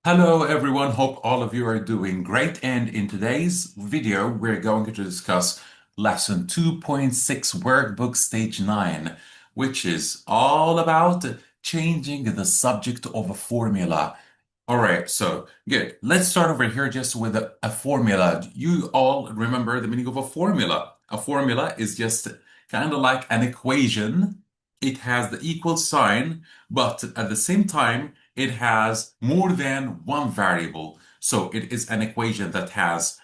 Hello everyone, hope all of you are doing great. And in today's video, we're going to discuss lesson 2.6 Workbook Stage 9, which is all about changing the subject of a formula. All right, so good. Let's start over here just with a formula. You all remember the meaning of a formula. A formula is just kind of like an equation. It has the equal sign, but at the same time, it has more than one variable. So it is an equation that has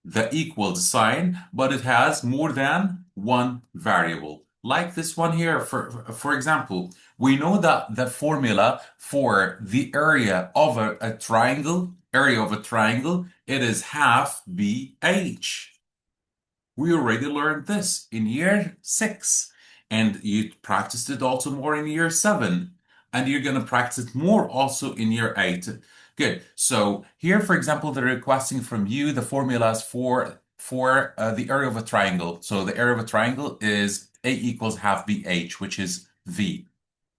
the equal sign, but it has more than one variable. Like this one here, for example, we know that the formula for the area of a triangle, it is half BH. We already learned this in year six, and you practiced it also more in year seven, and you're going to practice it more also in year eight. Good. So here, for example, they're requesting from you the formulas for the area of a triangle. So the area of a triangle is A equals half BH, which is V.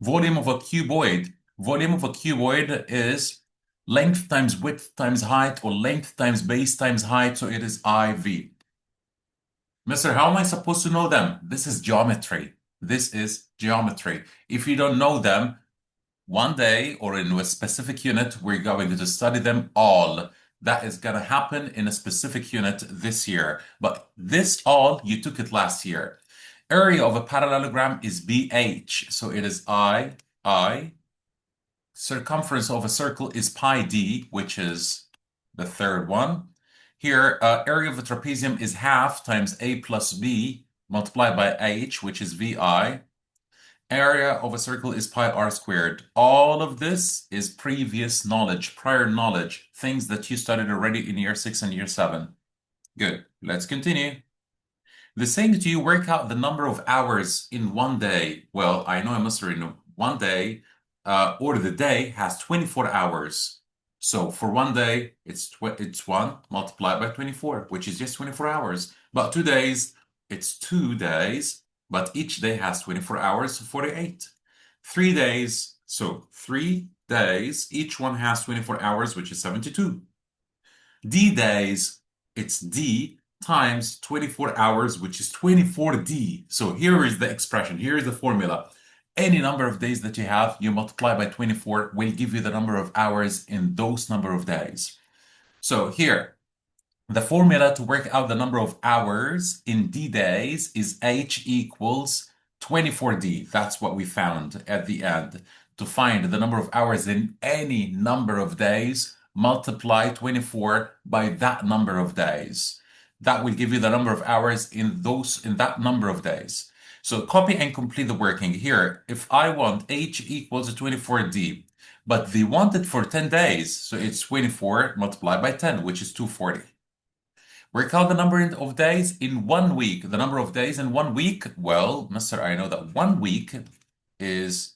Volume of a cuboid. Volume of a cuboid is length times width times height, or length times base times height. So it is IV. Mister, how am I supposed to know them? This is geometry. This is geometry. If you don't know them, one day or in a specific unit, we're going to study them all. That is going to happen in a specific unit this year. But this all, you took it last year. Area of a parallelogram is BH. So it is I. Circumference of a circle is pi d, which is the third one. Here, area of a trapezium is half times a plus b multiplied by h, which is vi. Area of a circle is pi r squared. All of this is previous knowledge, prior knowledge, things that you studied already in year 6 and year 7. Good. Let's continue. The saying to you, work out the number of hours in one day. Well, I know I must already know one day, or the day has 24 hours. So for one day, it's 1 multiplied by 24, which is just 24 hours. But 2 days, it's 2 days, but each day has 24 hours, so 48. 3 days, so 3 days, each one has 24 hours, which is 72. D days, it's D times 24 hours, which is 24D. So here is the expression, here is the formula. Any number of days that you have, you multiply by 24 will give you the number of hours in those number of days. So here, the formula to work out the number of hours in D days is H equals 24D. That's what we found at the end. To find the number of hours in any number of days, multiply 24 by that number of days. That will give you the number of hours in that number of days. So copy and complete the working here. If I want H equals 24D, but they want it for 10 days, so it's 24 multiplied by 10, which is 240. Work out the number of days in 1 week. The number of days in 1 week, well, Mister, I know that 1 week has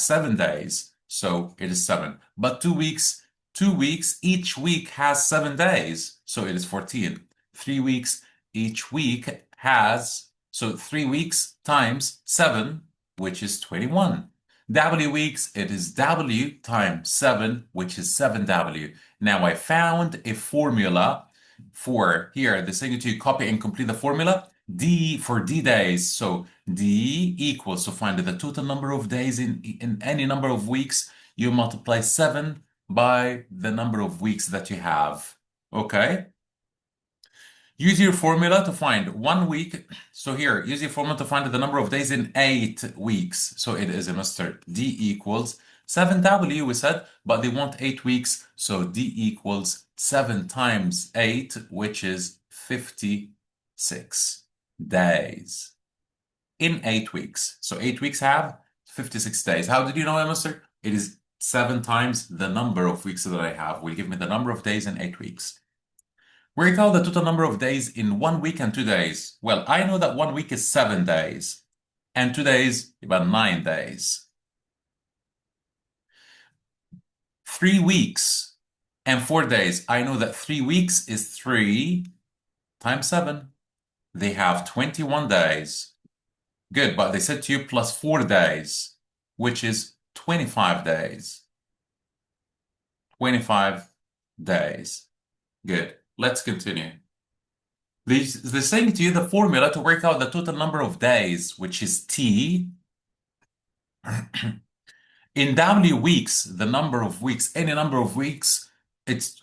7 days, so it is 7. But 2 weeks, each week has 7 days, so it is 14. 3 weeks, each week so 3 weeks times 7, which is 21. W weeks, it is W times 7, which is 7W. Now I found a formula for here, the thing to copy and complete the formula. D for D days. So D equals, to find the total number of days in any number of weeks, you multiply 7 by the number of weeks that you have. Okay? Use your formula to find 1 week. So here, use your formula to find the number of days in 8 weeks. So it is a Mr. D equals 7W, we said, but they want 8 weeks. So D equals 7 times 8, which is 56 days in 8 weeks. So 8 weeks have 56 days. How did you know, Mister? It is 7 times the number of weeks that I have will give me the number of days in 8 weeks. Work out the total number of days in 1 week and 2 days. Well, I know that 1 week is 7 days, and 2 days, about 9 days. 3 weeks and 4 days. I know that 3 weeks is 3 times 7. They have 21 days. Good, but they said to you plus 4 days, which is 25 days. 25 days. Good. Let's continue. They're saying to you the formula to work out the total number of days, which is T. In W weeks, the number of weeks, any number of weeks,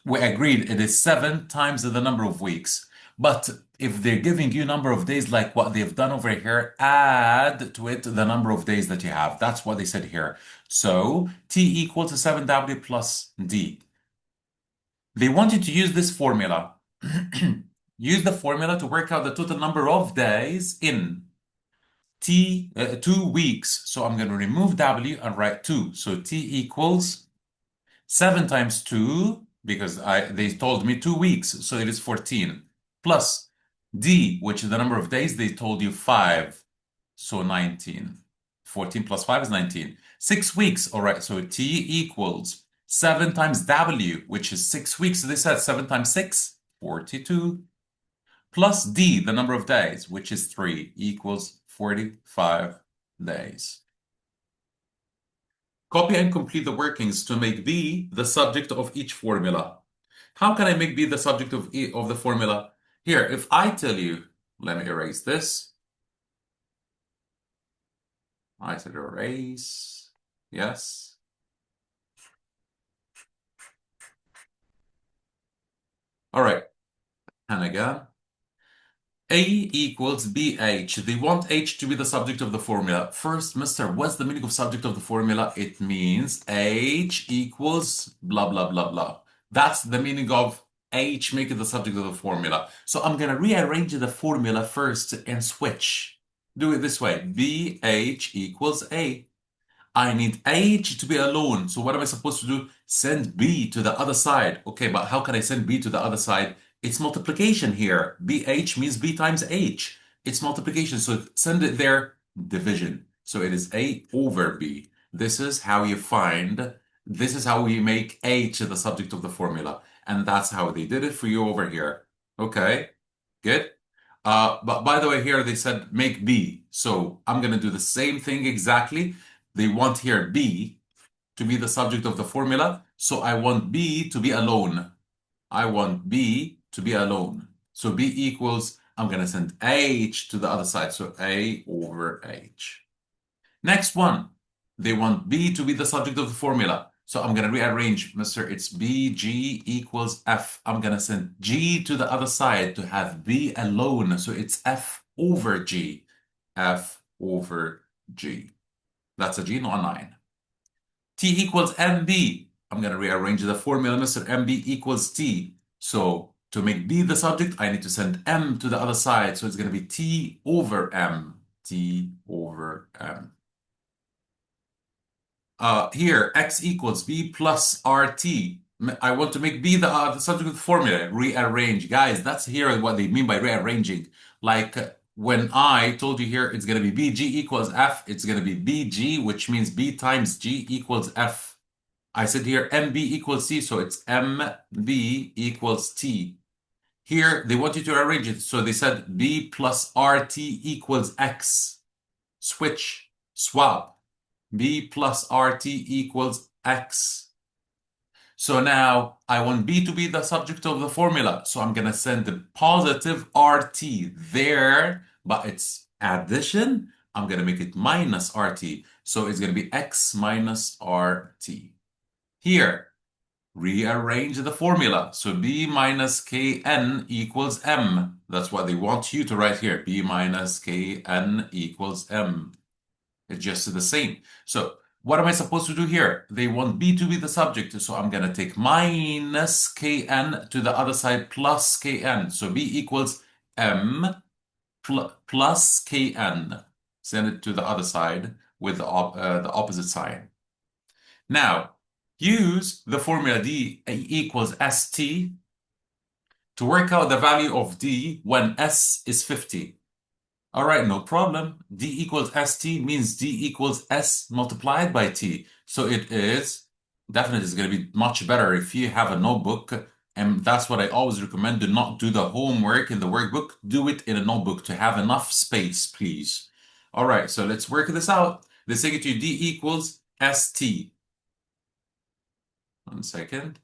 we agreed it is 7 times the number of weeks. But if they're giving you number of days like what they've done over here, add to it the number of days that you have. That's what they said here. So T equals to 7W plus D. They want you to use this formula. Use the formula to work out the total number of days in 2 weeks. So I'm going to remove W and write 2. So T equals 7 times 2, because they told me 2 weeks, so it is 14, plus D, which is the number of days, they told you 5, so 19. 14 plus 5 is 19. 6 weeks, all right, so T equals 7 times W, which is 6 weeks, so they said 7 times 6, 42, plus D, the number of days, which is 3, equals 45 days. Copy and complete the workings to make B the subject of each formula. How can I make B the subject of the formula? Here, if I tell you, let me erase this. I said erase, yes. All right, and again. A equals BH. They want H to be the subject of the formula. First, mister, what's the meaning of subject of the formula? It means H equals blah, blah, blah, blah. That's the meaning of H making the subject of the formula. So I'm going to rearrange the formula first and switch. Do it this way. BH equals A. I need H to be alone. So what am I supposed to do? Send B to the other side. Okay, but how can I send B to the other side? It's multiplication here. BH means B times H. It's multiplication. So send it there, division. So it is A over B. This is how we make H the subject of the formula. And that's how they did it for you over here. Okay, good. But by the way, here they said make B. So I'm going to do the same thing exactly. They want here B to be the subject of the formula. So I want B to be alone. I want B to be alone. So B equals, I'm going to send H to the other side. So A over H. Next one, they want B to be the subject of the formula. So I'm going to rearrange, mister. It's BG equals F. I'm going to send G to the other side to have B alone. So it's F over G. F over G. That's a G, not a 9. T equals MB. I'm going to rearrange the formula, Mr. MB equals T. So to make B the subject, I need to send M to the other side. So it's going to be T over M. T over M. Here, X equals B plus RT. I want to make B the subject of the formula. Rearrange. Guys, that's here what they mean by rearranging. Like when I told you here, it's going to be BG equals F, it's going to be BG, which means B times G equals F. I said here MB equals C, so it's MB equals T. Here, they want you to arrange it. So they said B plus RT equals X. Switch, swap. B plus RT equals X. So now I want B to be the subject of the formula. So I'm going to send the positive RT there, but it's addition. I'm going to make it minus RT. So it's going to be X minus RT. Here, rearrange the formula. So B minus Kn equals M. That's what they want you to write here. B minus Kn equals M. It's just the same. So what am I supposed to do here? They want B to be the subject, so I'm going to take minus Kn to the other side plus Kn. So B equals M plus Kn. Send it to the other side with the opposite sign. Now, use the formula D equals St to work out the value of D when S is 50. All right, no problem. D equals St means D equals S multiplied by T. So it is definitely going to be much better if you have a notebook. And that's what I always recommend. Do not do the homework in the workbook. Do it in a notebook to have enough space, please. All right, so let's work this out. Let's take it to D equals St. 1 second.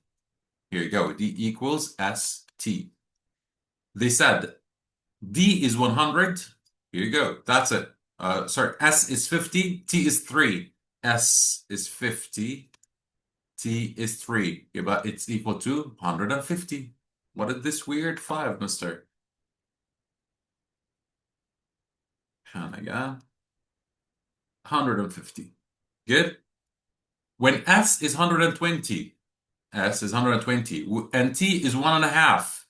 Here you go. D equals ST. They said D is 100. Here you go. That's it. Sorry, S is 50. T is 3. S is 50. T is 3. Yeah, but it's equal to 150. What is this weird 5, mister? And again, 150. Good. When S is 120, S is 120, and T is 1.5.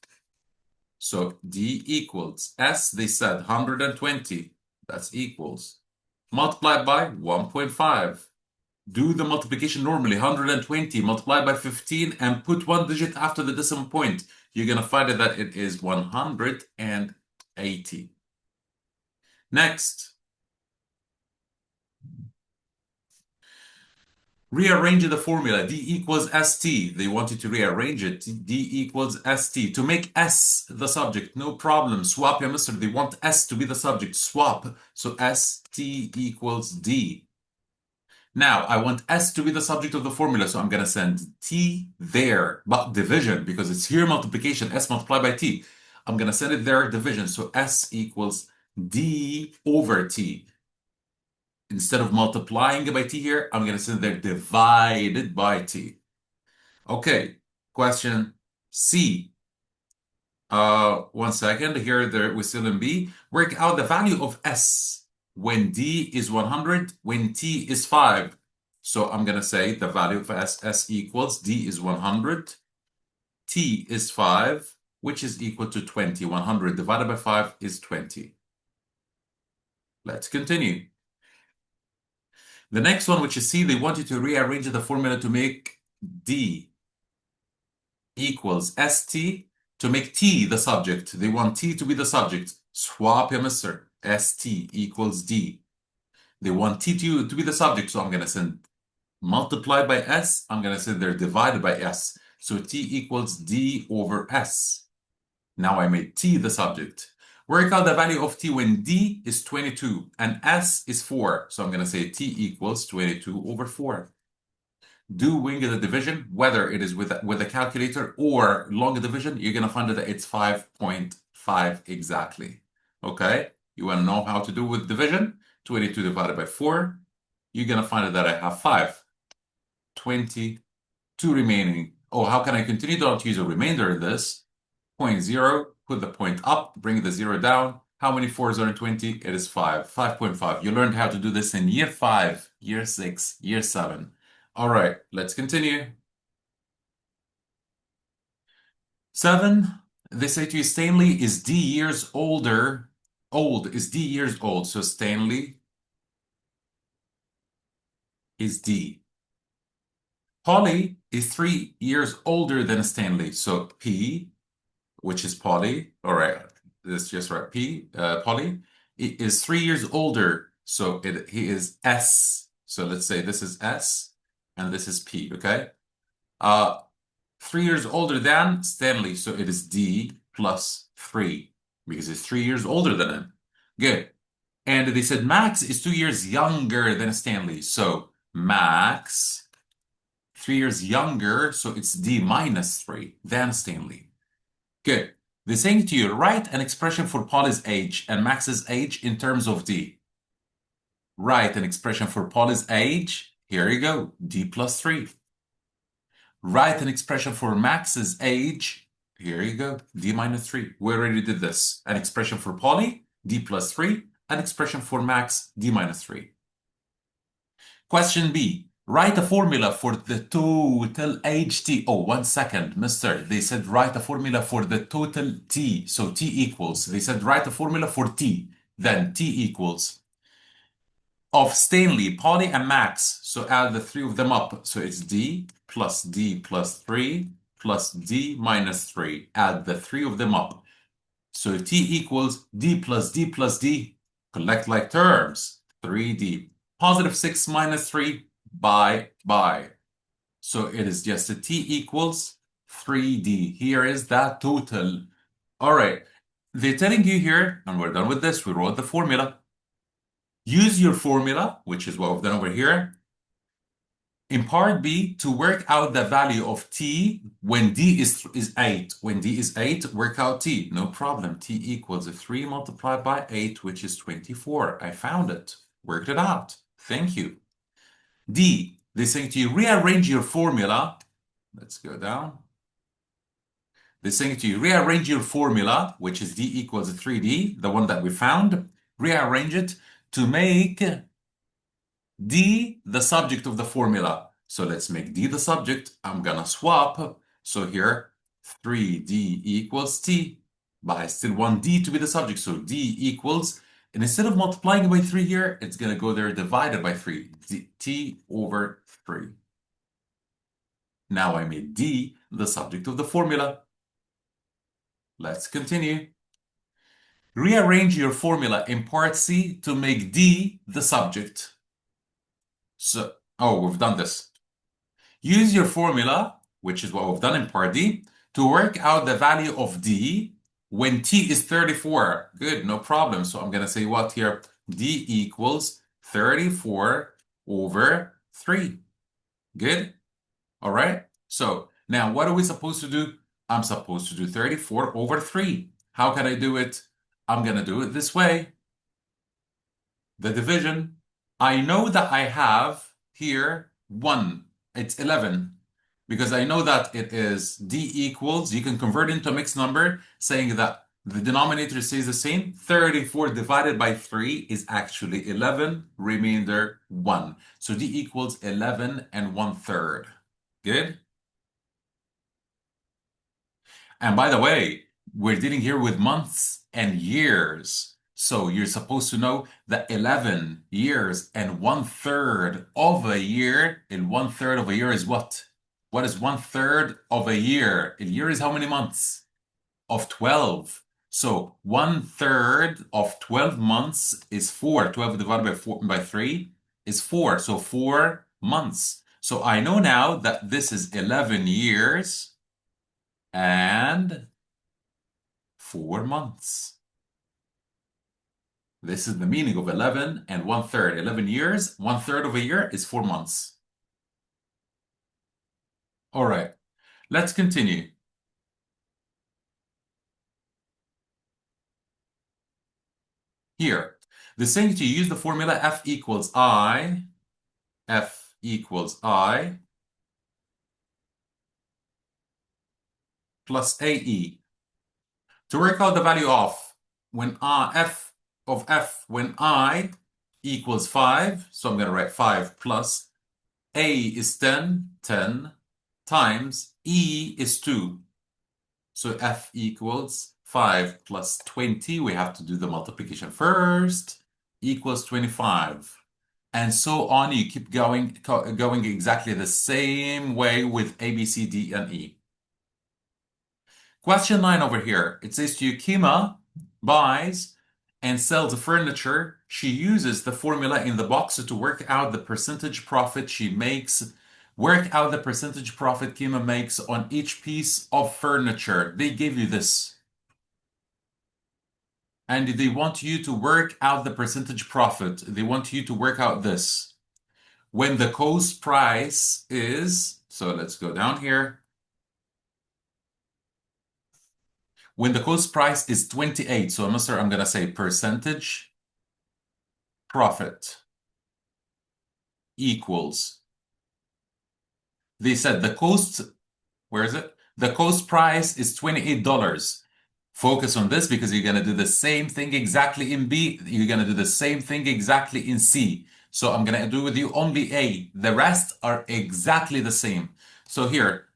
So D equals S, they said 120. That's equals. Multiplied by 1.5. Do the multiplication normally. 120 multiplied by 15 and put one digit after the decimal point. You're going to find that it is 180. Next, rearrange the formula. D equals ST. They want you to rearrange it. D equals ST. To make S the subject, no problem. Swap, yeah, mister. They want S to be the subject. Swap. So ST equals D. Now, I want S to be the subject of the formula, so I'm going to send T there, but division, because it's here multiplication, S multiplied by T. I'm going to send it there, division, so S equals D over T. Instead of multiplying by T here, I'm going to send there divided by T. Okay, question C. 1 second. Here we're still in B. Work out the value of S when D is 100, when T is 5. So I'm going to say the value of S equals D is 100, T is 5, which is equal to 20. 100 divided by 5 is 20. Let's continue. The next one, which is C, they want you to rearrange the formula to make D equals ST. To make T the subject, they want T to be the subject. Swap, yeah, mister. ST equals D. They want T to be the subject, so I'm going to send multiplied by S. I'm going to send there divided by S. So T equals D over S. Now I made T the subject. Work out the value of T when D is 22 and S is 4. So I'm going to say T equals 22 over 4. Doing the division, whether it is with a calculator or long division, you're going to find that it's 5.5 exactly. Okay? You want to know how to do with division? 22 divided by 4. You're going to find that I have 5. 22 remaining. Oh, how can I continue? Don't use a remainder in this. 0.0, put the point up, bring the 0 down. How many 4s are in 20? It is 5. 5.5. You learned how to do this in year 5, year 6, year 7. All right, let's continue. 7, they say to you, Stanley is D years older. Old is D years old. So Stanley is D. Polly is 3 years older than Stanley. So P, which is Polly. All right, this just right. P, Polly is 3 years older. So he is S. So let's say this is S and this is P, okay? 3 years older than Stanley, so it is D plus 3 because it's 3 years older than him. Good. And they said Max is 2 years younger than Stanley, so Max 3 years younger, so it's D minus 3 than Stanley. Good. They're saying to you, write an expression for Polly's age and Max's age in terms of D. Write an expression for Polly's age. Here you go, D plus 3. Write an expression for Max's age. Here you go, D minus 3. We already did this. An expression for Polly, D plus 3. An expression for Max, D minus 3. Question B. Write a formula for the total age T. Oh, 1 second, mister. They said write a formula for the total T. So T equals. They said write a formula for T. Then T equals of Stanley, Polly, and Max. So add the 3 of them up. So it's D plus 3 plus D minus 3. Add the 3 of them up. So T equals D plus D plus D. Collect like terms. 3D. Positive 6 minus 3 by. So it is just a T equals 3D. Here is that total. All right. They're telling you here, and we're done with this. We wrote the formula. Use your formula, which is what we've done over here. In part B, to work out the value of t when d is 8. When d is 8, work out t. No problem. T equals 3 multiplied by 8, which is 24. I found it. Worked it out. Thank you. D, they're saying to you, rearrange your formula. Let's go down. They're saying to you, rearrange your formula, which is d equals 3d, the one that we found. Rearrange it to make D the subject of the formula. So let's make D the subject. I'm gonna swap. So here, 3D equals T. But I still want D to be the subject. So D equals, and instead of multiplying by 3 here, it's gonna go there divided by 3. T over 3. Now I made D the subject of the formula. Let's continue. Rearrange your formula in part C to make D the subject. So, oh, we've done this. Use your formula, which is what we've done in part D, to work out the value of D when T is 34. Good, no problem. So I'm going to say what here? D equals 34 over 3. Good? All right. So now what are we supposed to do? I'm supposed to do 34 over 3. How can I do it? I'm going to do it this way. The division. I know that I have here 1. It's 11. Because I know that it is D equals, you can convert into a mixed number, saying that the denominator stays the same. 34 divided by 3 is actually 11, remainder 1. So D equals 11 and 1/3. Good? And by the way, we're dealing here with months and years. So you're supposed to know that 11 years and 1/3 of a year, and 1/3 of a year is what? What is 1/3 of a year? A year is how many months? Of 12. So 1/3 of 12 months is 4. 12 divided by 4 by 3 is 4. So 4 months. So I know now that this is 11 years and 4 months. This is the meaning of 11 and 1/3. 11 years, 1/3 of a year is 4 months. All right, let's continue. Here, the saying to use the formula F equals I plus AE to work out the value of when F of F when I equals 5. So I'm going to write 5 plus A is 10 times E is 2. So F equals 5 plus 20. We have to do the multiplication first. Equals 25. And so on. You keep going exactly the same way with A, B, C, D, and E. Question 9 over here. It says to you, Kima buys and sells furniture. She uses the formula in the box to work out the percentage profit she makes. Work out the percentage profit Kima makes on each piece of furniture. They give you this. And they want you to work out the percentage profit. They want you to work out this. When the cost price is, so let's go down here. When the cost price is 28, so I'm going to say percentage profit equals. They said the cost, where is it? The cost price is $28. Focus on this because you're going to do the same thing exactly in B. You're going to do the same thing exactly in C. So I'm going to do with you only A. The rest are exactly the same. So here,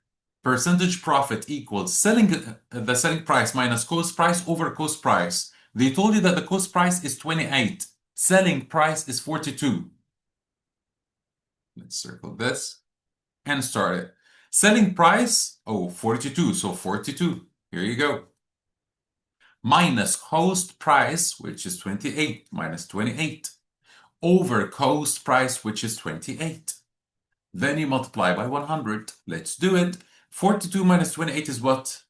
percentage profit equals the selling price minus cost price over cost price. They told you that the cost price is 28. Selling price is 42. Let's circle this and start it. Selling price, 42. So 42. Here you go. Minus cost price, which is 28, minus 28, over cost price, which is 28. Then you multiply by 100. Let's do it. 42 minus 28 is what?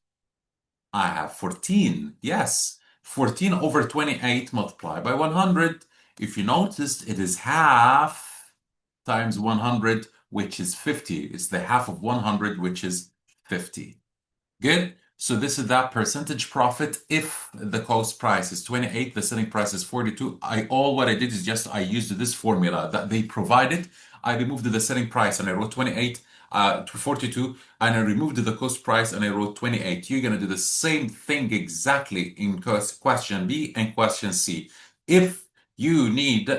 I have 14. Yes, 14 over 28 multiplied by 100. If you noticed, it is half times 100. which is 50. It's the half of 100, which is 50. Good. So this is that percentage profit. If the cost price is 28, the selling price is 42. What I did is just I used this formula that they provided. I removed the selling price and I wrote 28 to 42, and I removed the cost price and I wrote 28. You're gonna do the same thing exactly in question B and question C. If you need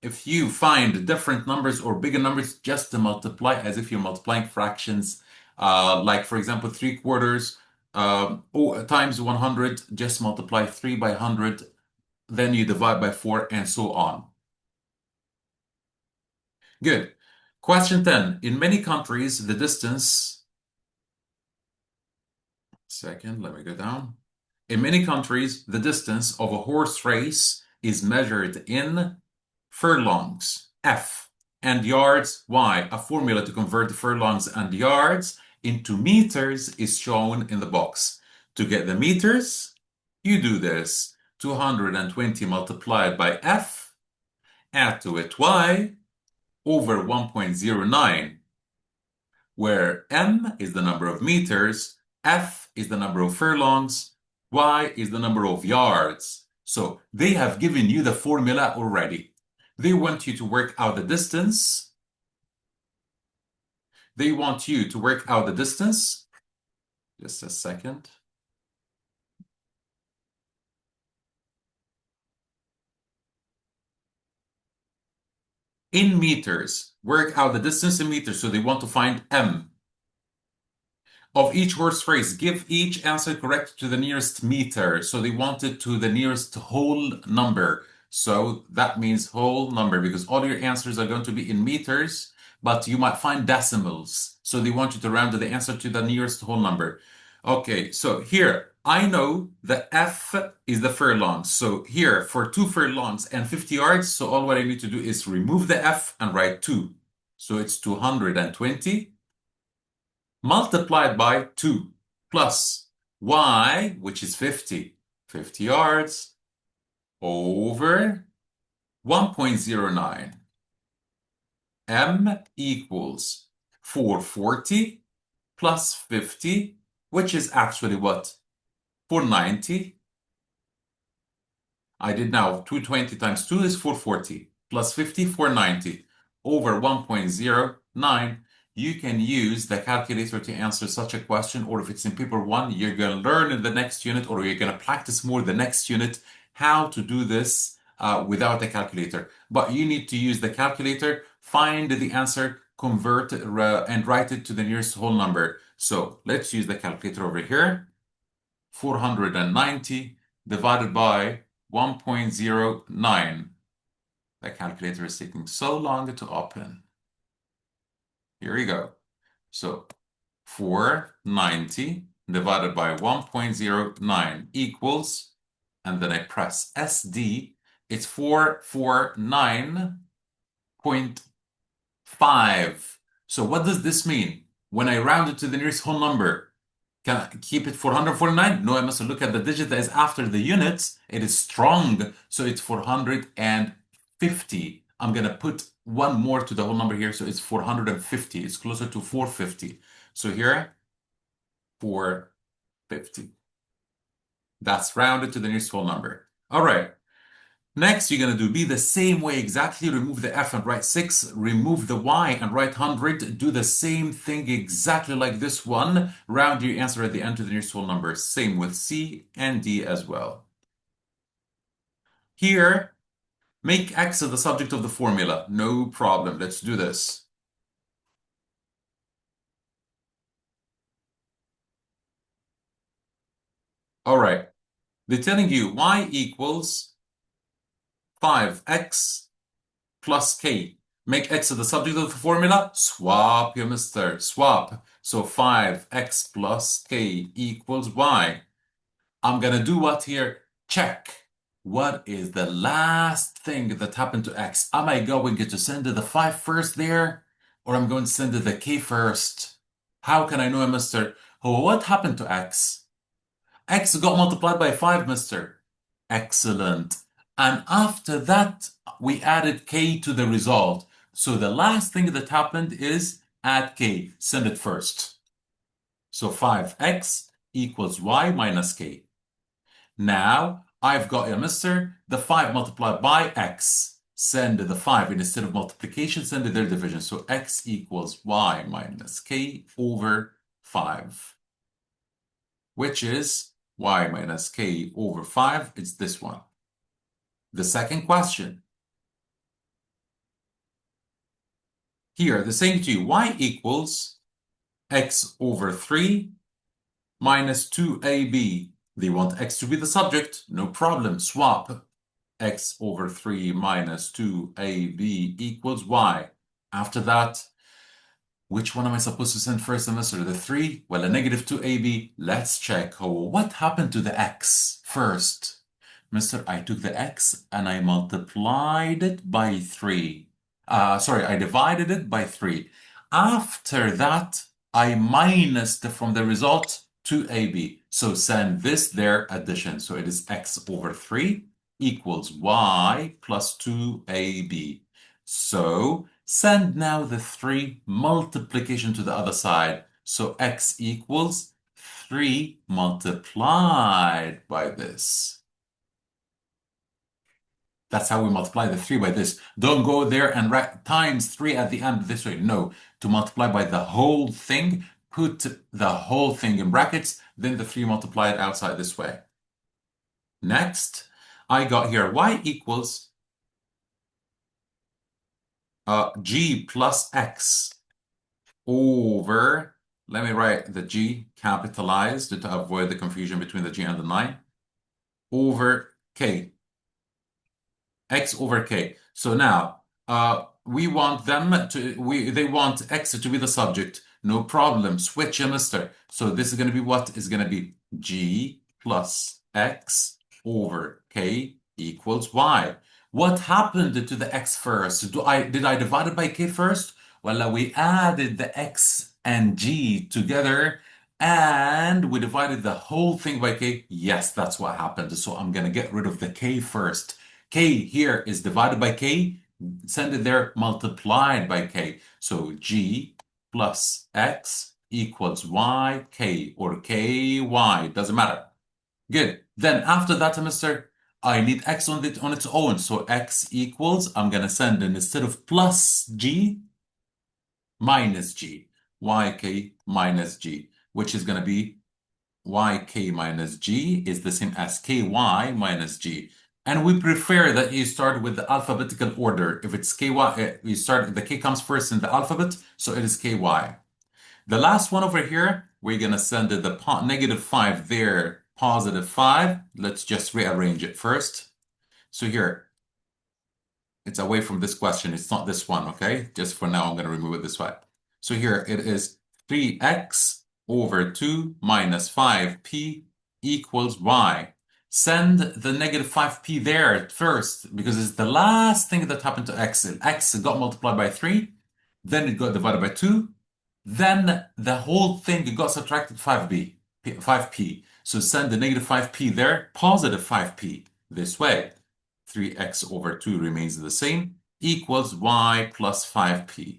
if you find different numbers or bigger numbers, just to multiply as if you're multiplying fractions, like for example, 3/4 times 100, just multiply 3 by 100, then you divide by 4, and so on. Good. Question 10. In many countries, the distance, second, let me go down. In many countries, the distance of a horse race is measured in furlongs, F, and yards, Y. A formula to convert furlongs and yards into meters is shown in the box. To get the meters, you do this. 220 multiplied by F, add to it Y, over 1.09, where M is the number of meters, F is the number of furlongs, Y is the number of yards. So they have given you the formula already. They want you to work out the distance. They want you to work out the distance. Just a second. In meters. Work out the distance in meters. So they want to find M. Of each horse race, give each answer correct to the nearest meter. So they want it to the nearest whole number. So that means whole number, because all your answers are going to be in meters, but you might find decimals. So they want you to round the answer to the nearest whole number. Okay, so here, I know the F is the furlongs. So here, for 2 furlongs and 50 yards, so all what I need to do is remove the F and write 2. So it's 220 multiplied by 2 plus Y, which is 50 yards, over 1.09. M equals 440 plus 50, which is actually what? 490. I did now 220 times 2 is 440 plus 50, 490 over 1.09. You can use the calculator to answer such a question, or if it's in paper 1, you're going to learn in the next unit, or you're going to practice more the next unit how to do this without a calculator. But you need to use the calculator, find the answer, convert and write it to the nearest whole number. So let's use the calculator over here. 490 divided by 1.09. The calculator is taking so long to open. Here we go. So 490 divided by 1.09 equals, and then I press SD, it's 449.5. So what does this mean? When I round it to the nearest whole number, can I keep it 449? No, I must look at the digit that is after the units. It is strong, so it's 450. I'm going to put one more to the whole number here, so it's 450. It's closer to 450. So here, 450. That's rounded to the nearest whole number. All right. Next, you're going to be the same way exactly. Remove the F and write 6. Remove the Y and write 100. Do the same thing exactly like this one. Round your answer at the end to the nearest whole number. Same with C and D as well. Here, make X the subject of the formula. No problem. Let's do this. All right. They're telling you Y equals 5X plus K. Make X the subject of the formula. Swap, you mister. Swap. So 5X plus K equals Y. I'm going to do what here? Check. What is the last thing that happened to X? Am I going to send the 5 first there? Or I'm going to send the K first? How can I know, mister? Oh, what happened to X? X got multiplied by 5, mister. Excellent. And after that, we added K to the result. So the last thing that happened is add k, send it first. So 5x equals y minus k. Now I've got, mister, the 5 multiplied by x. Send the 5 instead of multiplication, send their division. So x equals y minus k over 5, which is y minus k over 5. It's this one. The second question. Here, the same to you. Y equals x over 3 minus 2ab. They want x to be the subject. No problem. Swap. X over 3 minus 2ab equals y. After that, which one am I supposed to send first, semester? The 3? Well, a negative 2ab. Let's check. Oh, what happened to the x first? Mister, I took the x and I multiplied it by 3. Sorry, I divided it by 3. After that, I minused from the result 2ab. So send this there addition. So it is x over 3 equals y plus 2ab. So send now the 3 multiplication to the other side. So x equals 3 multiplied by this. That's how we multiply the 3 by this. Don't go there and write times 3 at the end this way. No, to multiply by the whole thing, put the whole thing in brackets, then the 3 multiplied outside this way. Next, I got here y equals g plus x over, let me write the g capitalized to avoid the confusion between the g and the 9, over k. X over k. So now we want them to they want x to be the subject. No problem. Switch, mister. So this is going to be what is going to be g plus x over k equals y. What happened to the x first? Did I divide it by k first? Well, we added the x and g together and we divided the whole thing by k. Yes, that's what happened. So I'm going to get rid of the k first. K here is divided by k, send it there multiplied by k. So g plus x equals y k or ky, doesn't matter. Good. Then after that, mister, I need x on its own. So x equals, I'm going to send in instead of plus g, minus g, yk minus g, which is going to be yk minus g is the same as ky minus g. And we prefer that you start with the alphabetical order. If it's ky, the k comes first in the alphabet, so it is ky. The last one over here, we're going to send it the negative 5 there, positive 5. Let's just rearrange it first. So here, it's away from this question. It's not this one, okay? Just for now, I'm going to remove it this way. So here it is 3x over 2 minus 5p equals y. Send the negative 5p there first because it's the last thing that happened to x. X got multiplied by 3, then it got divided by 2, then the whole thing got subtracted 5p. So send the negative 5p there, positive 5p this way. 3x over 2 remains the same, equals y plus 5p.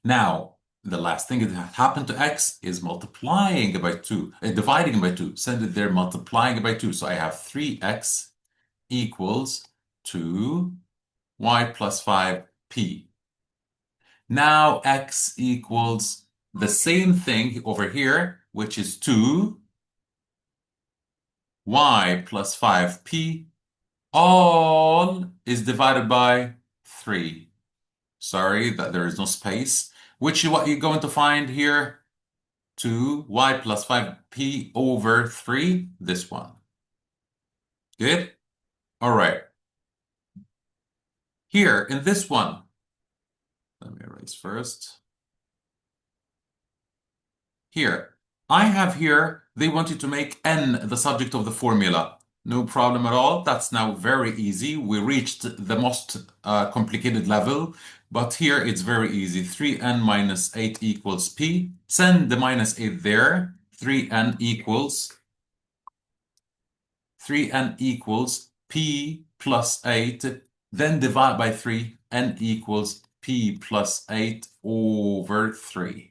Now, the last thing that happened to x is multiplying by 2, dividing by 2. Send it there, multiplying by 2. So I have 3x equals 2 y plus 5p. Now x equals the same thing over here, which is 2 y plus 5p. All is divided by 3. Sorry that there is no space. Which is what you're going to find here? 2y plus 5p over 3. This one. Good? All right. Here, in this one, let me erase first. Here, I have here, they want you to make n the subject of the formula. No problem at all. That's now very easy. We reached the most complicated level, but here it's very easy. 3n minus 8 equals p. Send the minus 8 there. 3n equals p plus 8. Then divide by 3. n equals p plus 8 over 3.